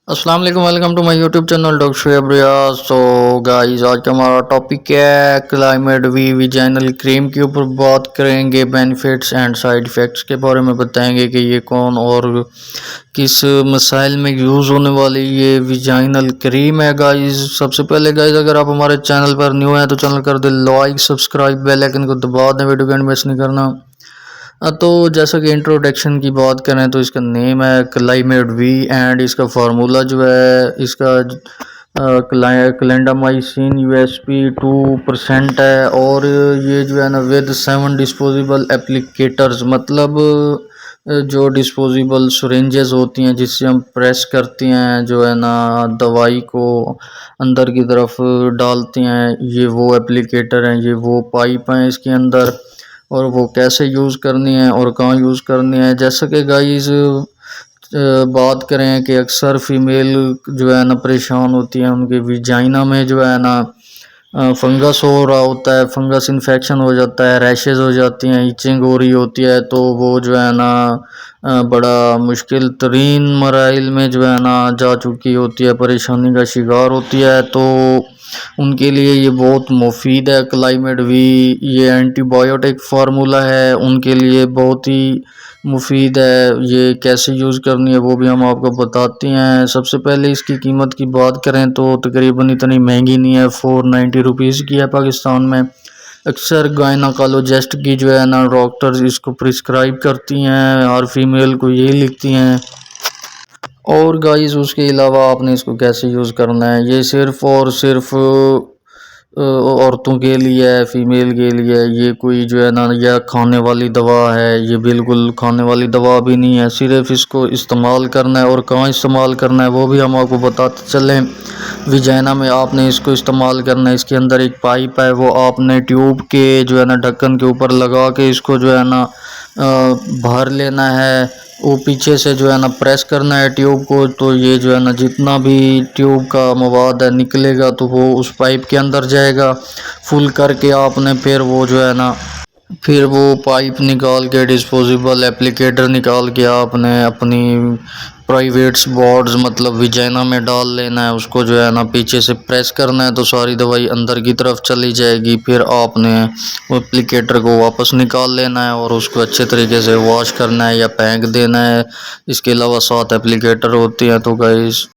अस्सलाम वालेकुम, welcome to my YouTube channel doctor Shoaib Riaz. तो गाइस, आज का हमारा टॉपिक है क्लाइमेट वी विजाइनल क्रीम के ऊपर बात करेंगे। बेनिफिट्स एंड साइड इफ़ेक्ट्स के बारे में बताएंगे कि ये कौन और किस मसाइल में यूज़ होने वाली ये विजाइनल क्रीम है। गाइस, सबसे पहले गाइस, अगर आप हमारे चैनल पर न्यू हैं तो चैनल कर दे लाइक, सब्सक्राइब, बेल आइकन को दबा दें, वीडियो को एंड मिस नहीं करना। तो जैसा कि इंट्रोडक्शन की बात करें तो इसका नेम है क्लाइमेट वी एंड इसका फार्मूला जो है इसका क्लेंडामाइसिन यूएसपी 2% है। और ये जो है ना विद 7 डिस्पोजेबल एप्लीकेटर्स, मतलब जो डिस्पोजेबल सिरिंजेस होती हैं जिससे हम प्रेस करती हैं जो है ना दवाई को अंदर की तरफ डालती हैं, ये वो एप्लीकेटर हैं, ये वो पाइप हैं इसके अंदर। और वो कैसे यूज़ करनी है और कहाँ यूज़ करनी है, जैसा कि गाइस बात करें कि अक्सर फीमेल जो है ना परेशान होती है, उनके विजाइना में जो है ना फंगस हो रहा होता है, फंगस इन्फेक्शन हो जाता है, रैशेज़ हो जाती हैं, इचिंग हो रही होती है। तो वो जो है ना बड़ा मुश्किल तरीन मराइल में जो है ना जा चुकी होती है, परेशानी का शिकार होती है। तो उनके लिए ये बहुत मुफीद है क्लाइमेट वी। ये एंटीबायोटिक फार्मूला है, उनके लिए बहुत ही मुफीद है। ये कैसे यूज़ करनी है वो भी हम आपको बताते हैं। सबसे पहले इसकी कीमत की बात करें तो तकरीबन इतनी महंगी नहीं है, 490 रुपीज़ की है पाकिस्तान में। अक्सर गायनाकोलॉजिस्ट की जो है ना डॉक्टर्स इसको प्रिस्क्राइब करती हैं, हर फीमेल को यही लिखती हैं। और गाइस, उसके अलावा आपने इसको कैसे यूज़ करना है, ये सिर्फ़ और सिर्फ औरतों के लिए है, फीमेल के लिए। ये कोई जो है ना यह खाने वाली दवा है, ये बिल्कुल खाने वाली दवा भी नहीं है। सिर्फ इसको इस्तेमाल करना है और कहाँ इस्तेमाल करना है वो भी हम आपको बताते चलें। विजाइना में आपने इसको इस्तेमाल करना है, इसके अंदर एक पाइप है, वो आपने ट्यूब के जो है ना ढक्कन के ऊपर लगा के इसको जो है ना भर लेना है। वो पीछे से जो है ना प्रेस करना है ट्यूब को, तो ये जो है ना जितना भी ट्यूब का मवाद है निकलेगा तो वो उस पाइप के अंदर जाएगा। फुल करके आपने फिर वो पाइप निकाल के डिस्पोजेबल एप्लीकेटर निकाल के आपने अपनी प्राइवेट बोर्ड्स मतलब विजाइना में डाल लेना है। उसको जो है ना पीछे से प्रेस करना है तो सारी दवाई अंदर की तरफ चली जाएगी। फिर आपने वो एप्लीकेटर को वापस निकाल लेना है और उसको अच्छे तरीके से वॉश करना है या फेंक देना है। इसके अलावा 7 एप्लीकेटर होती हैं। तो गाइस,